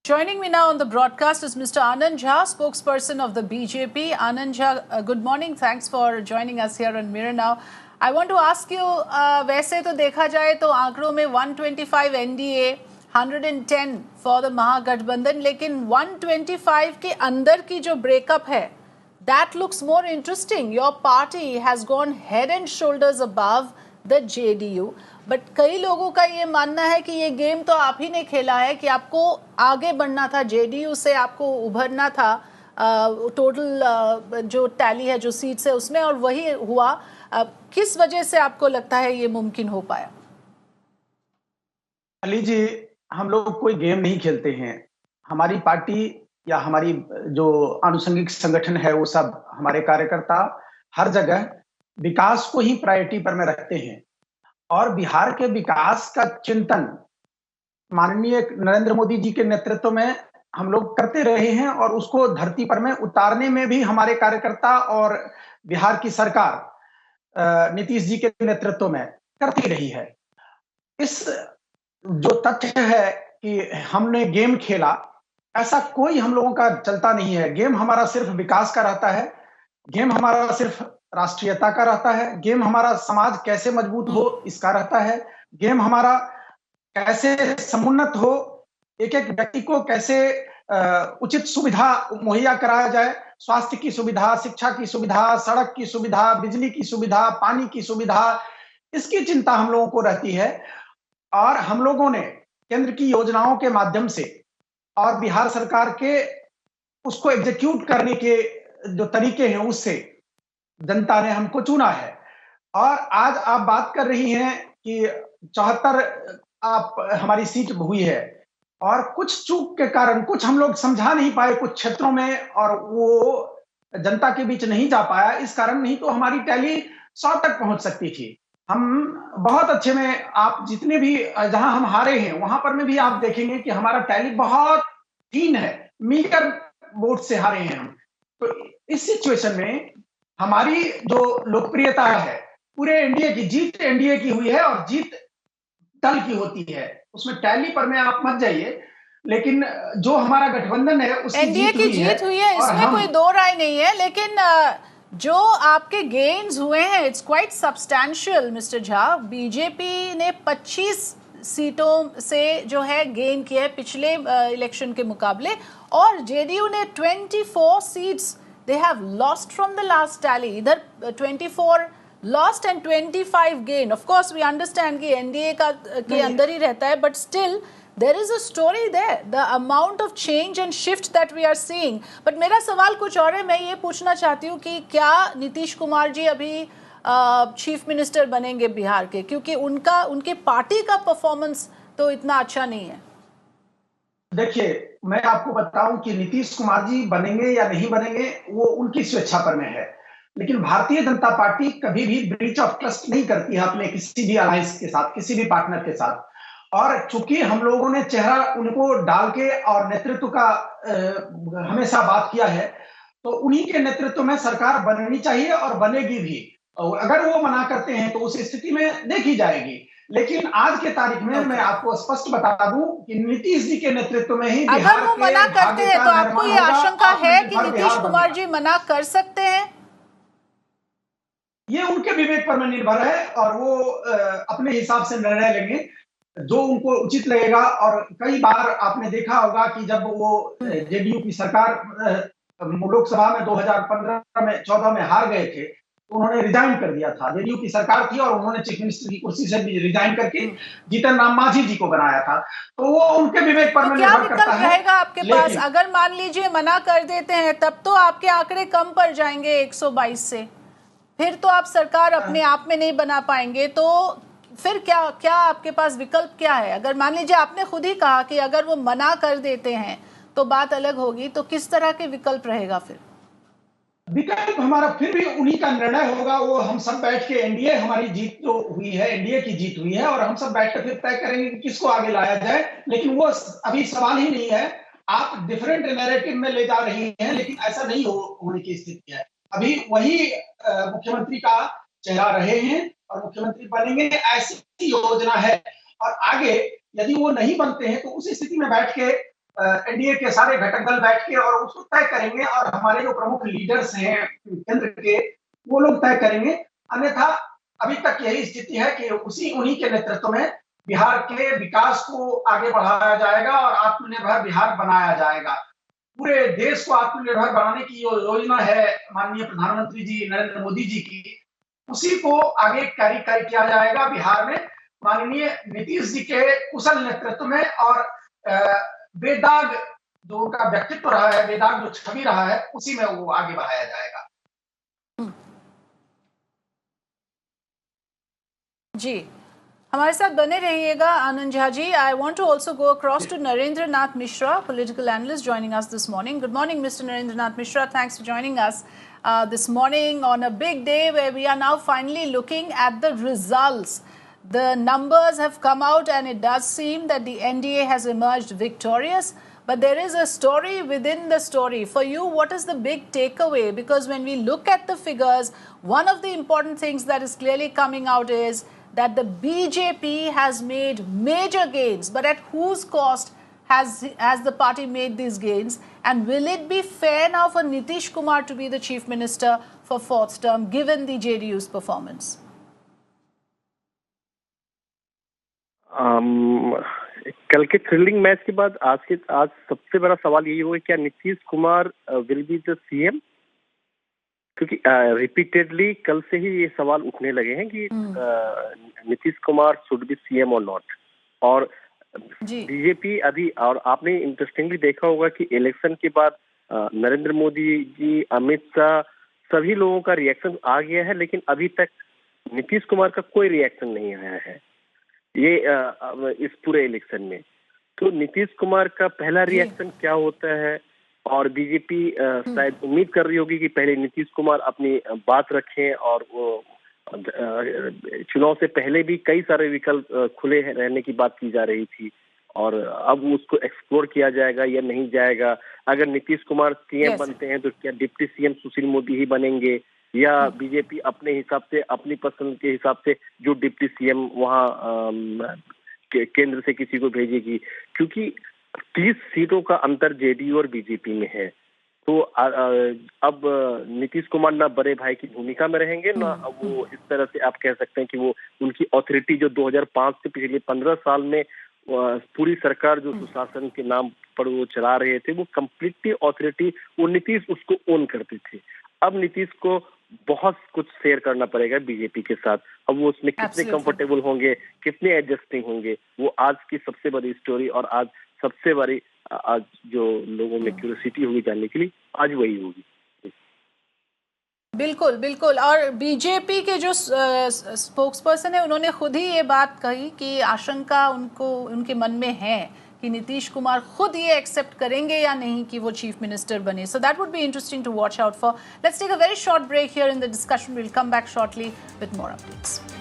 Joining me now on the broadcast is Mr. Anand Jha, spokesperson of the BJP. Anand Jha, good morning. Thanks for joining us here on Mirror Now. I want to ask you, वैसे तो देखा जाए तो आंकड़ों में 125 NDA, 110 for the महागठबंधन, लेकिन 125 के अंदर की जो ब्रेकअप है, that looks more interesting. Your party has gone head and shoulders above the JDU. But कई लोगों का ये मानना है कि ये गेम तो आप ही ने खेला है, कि आपको आगे बढ़ना था, जेडीयू से आपको उभरना था टोटल जो टैली है जो सीट्स है उसमें, और वही हुआ। किस वजह से आपको लगता है ये मुमकिन हो पाया? अली जी, हम लोग कोई गेम नहीं खेलते हैं। हमारी पार्टी या हमारी जो आनुषंगिक संगठन है वो सब, हमारे कार्यकर्ता हर जगह विकास को ही प्रायोरिटी पर में रखते हैं और बिहार के विकास का चिंतन माननीय नरेंद्र मोदी जी के नेतृत्व में हम लोग करते रहे हैं और उसको धरती पर में उतारने में भी हमारे कार्यकर्ता और बिहार की सरकार नीतीश जी के नेतृत्व में करती रही है। इस जो तथ्य है कि हमने गेम खेला, ऐसा कोई हम लोगों का चलता नहीं है। गेम हमारा सिर्फ विकास का रहता है, गेम हमारा सिर्फ राष्ट्रीयता का रहता है, गेम हमारा समाज कैसे मजबूत हो इसका रहता है, गेम हमारा कैसे समुन्नत हो, एक एक व्यक्ति को कैसे उचित सुविधा मुहैया कराया जाए, स्वास्थ्य की सुविधा, शिक्षा की सुविधा, सड़क की सुविधा, बिजली की सुविधा, पानी की सुविधा, इसकी चिंता हम लोगों को रहती है। और हम लोगों ने केंद्र की योजनाओं के माध्यम से और बिहार सरकार के उसको एग्जीक्यूट करने के जो तरीके हैं उससे जनता ने हमको चुना है। और आज आप बात कर रही हैं कि 74 आप हमारी सीट हुई है और कुछ चूक के कारण कुछ हम लोग समझा नहीं पाए कुछ क्षेत्रों में और वो जनता के बीच नहीं जा पाया, इस कारण नहीं तो हमारी टैली 100 तक पहुंच सकती थी। हम बहुत अच्छे में, आप जितने भी जहां हम हारे हैं वहां पर में भी आप देखेंगे कि हमारा टैली बहुत हीन है, मीटर वोट से हारे हैं हम। तो इस सिचुएशन में हमारी जो लोकप्रियता है, पूरे एनडीए की जीत एनडीए की हुई है और जीत दल की होती है, उसमें टैली पर में आप मत जाइए, लेकिन जो हमारा गठबंधन है उसकी एनडीए की जीत हुई है, इसमें कोई दो राय नहीं है, लेकिन जो आपके गेन्स हुए हैं it's quite substantial mister Jha. BJP ने 25 सीटों से जो है गेन किया है पिछले इलेक्शन के मुकाबले, और जेडीयू ने 24 seats they have lost from the last tally. इधर 24 lost and 25 gain. Of course we understand कि एनडीए का के अंदर ही रहता है, but still there is a story there. The amount of change and shift that we are seeing. But मेरा सवाल कुछ और है। मैं ये पूछना चाहती हूँ कि क्या नीतीश कुमार जी अभी चीफ मिनिस्टर बनेंगे बिहार के, क्योंकि उनके पार्टी का परफॉर्मेंस तो इतना अच्छा नहीं है। देखिए, मैं आपको बताऊं कि नीतीश कुमार जी बनेंगे या नहीं बनेंगे वो उनकी स्वेच्छा पर में है, लेकिन भारतीय जनता पार्टी कभी भी ब्रीच ऑफ ट्रस्ट नहीं करती है अपने किसी भी अलायंस के साथ, किसी भी पार्टनर के साथ। और चूंकि हम लोगों ने चेहरा उनको डाल के और नेतृत्व का हमेशा बात किया है, तो उन्हीं के नेतृत्व में सरकार बननी चाहिए और बनेगी भी। अगर वो मना करते हैं तो उस स्थिति में देखी जाएगी, लेकिन आज के तारीख में मैं आपको स्पष्ट बता दूं कि नीतीश जी के नेतृत्व में ही अगर वो मना करते हैं तो आपको ये आशंका है कि नीतीश कुमार जी मना कर सकते हैं? ये उनके विवेक पर में निर्भर है और वो अपने हिसाब से निर्णय लेंगे जो उनको उचित लगेगा। और कई बार आपने देखा होगा कि जब वो जेडीयू की सरकार लोकसभा में 2015 में 14 में हार गए थे, उन्होंने रिजाइन कर दिया था। जेडीयू की सरकार थी और उन्होंने चीफ मिनिस्टर की कुर्सी से भी रिजाइन करके जीतन राम मांझी जी को बनाया था। तो वो उनके विवेक पर निर्भर करता है। रहेगा आपके पास, अगर मान लीजिए मना कर देते हैं तब तो आपके आंकड़े कम पड़ जाएंगे 122 से, फिर तो आप सरकार अपने आप में नहीं बना पाएंगे। तो फिर क्या आपके पास विकल्प क्या है? अगर मान लीजिए आपने खुद ही कहा कि अगर वो मना कर देते हैं तो बात अलग होगी, तो किस तरह के विकल्प रहेगा? फिर विकल्प हमारा फिर भी उन्हीं का निर्णय होगा। वो हम सब बैठ के, एनडीए हमारी जीत जो हुई है, एनडीए की जीत हुई है और हम सब बैठ कर फिर तय करेंगे कि किसको आगे लाया जाए। लेकिन वो अभी सवाल ही नहीं है। आप डिफरेंट नैरेटिव में ले जा रही हैं, लेकिन ऐसा नहीं होने की स्थिति है। अभी वही मुख्यमंत्री का चेहरा रहे हैं और मुख्यमंत्री बनेंगे, ऐसी योजना है। और आगे यदि वो नहीं बनते हैं तो उस स्थिति में बैठ के एनडीए के सारे घटक दल बैठ के और उसको तय करेंगे, और हमारे जो प्रमुख लीडर्स हैं केंद्र के, वो लोग तय करेंगे। अन्यथा अभी तक यही स्थिति है कि उन्हीं के नेतृत्व में बिहार के विकास को आगे बढ़ाया जाएगा और आत्मनिर्भर बिहार बनाया जाएगा। पूरे देश को आत्मनिर्भर बनाने की जो योजना है माननीय प्रधानमंत्री जी नरेंद्र मोदी जी की, उसी को आगे कैरी किया जाएगा बिहार में माननीय नीतीश जी के कुशल नेतृत्व में। और बेदाग जो उनका व्यक्तित्व रहा है, बेदाग जो छवि रहा है, उसी में वो आगे बढ़ाया जाएगा। जी, हमारे साथ बने रहिएगा Anand Jha ji. I want to also go across to Narendra Nath Mishra, political analyst joining us this morning. Good morning mister Narendra Nath Mishra, thanks for joining us this morning on a big day where we are now finally looking at the results. The numbers have come out and it does seem that the NDA has emerged victorious. But there is a story within the story. For you, what is the big takeaway? Because when we look at the figures, one of the important things that is clearly coming out is that the BJP has made major gains. But at whose cost has the party made these gains? And will it be fair now for Nitish Kumar to be the chief minister for fourth term given the JDU's performance? कल के thrilling match के बाद आज सबसे बड़ा सवाल यही होगा, क्या Nitish Kumar will be the CM? क्योंकि रिपीटेडली कल से ही ये सवाल उठने लगे हैं कि Nitish Kumar should be CM और नॉट। और बीजेपी अभी, और आपने इंटरेस्टिंगली देखा होगा कि इलेक्शन के बाद नरेंद्र मोदी जी, अमित शाह, सभी लोगों का रिएक्शन आ गया है, लेकिन अभी तक नीतीश कुमार का कोई रिएक्शन नहीं आया है ये इस पूरे इलेक्शन में। तो नीतीश कुमार का पहला रिएक्शन क्या होता है? और बीजेपी शायद उम्मीद कर रही होगी कि पहले नीतीश कुमार अपनी बात रखें, और वो चुनाव से पहले भी कई सारे विकल्प खुले रहने की बात की जा रही थी, और अब उसको एक्सप्लोर किया जाएगा या नहीं जाएगा। अगर नीतीश कुमार सीएम बनते हैं तो क्या डिप्टी सीएम सुशील मोदी ही बनेंगे, या बीजेपी अपने हिसाब से, अपनी पसंद के हिसाब से जो डिप्टी सीएम वहाँ केंद्र से किसी को भेजेगी? क्योंकि 30 सीटों का अंतर जेडीयू और बीजेपी में है। तो अब नीतीश कुमार ना बड़े भाई की भूमिका में रहेंगे, ना वो इस तरह से आप कह सकते हैं कि वो उनकी अथॉरिटी जो 2005 से पिछले 15 साल में पूरी सरकार जो सुशासन के नाम पर वो चला रहे थे, वो कंप्लीटली अथॉरिटी वो नीतीश उसको ओन करते थे। अब नीतीश को बहुत कुछ शेयर करना पड़ेगा बीजेपी के साथ। अब वो उसमें कितने कंफर्टेबल होंगे, कितने एडजस्टिंग होंगे, वो आज की सबसे बड़ी स्टोरी, और आज सबसे बड़ी आज जो लोगों में क्यूरियोसिटी होगी जानने के लिए, आज वही होगी। बिल्कुल बिल्कुल। और बीजेपी के जो स्पोक्स पर्सन है, उन्होंने खुद ही ये बात कही कि आशंका उनके मन में है कि नीतीश कुमार खुद ये एक्सेप्ट करेंगे या नहीं कि वो चीफ मिनिस्टर बने। So that would be interesting to watch out for. Let's take a very short break here in the discussion. Will come back shortly with more updates.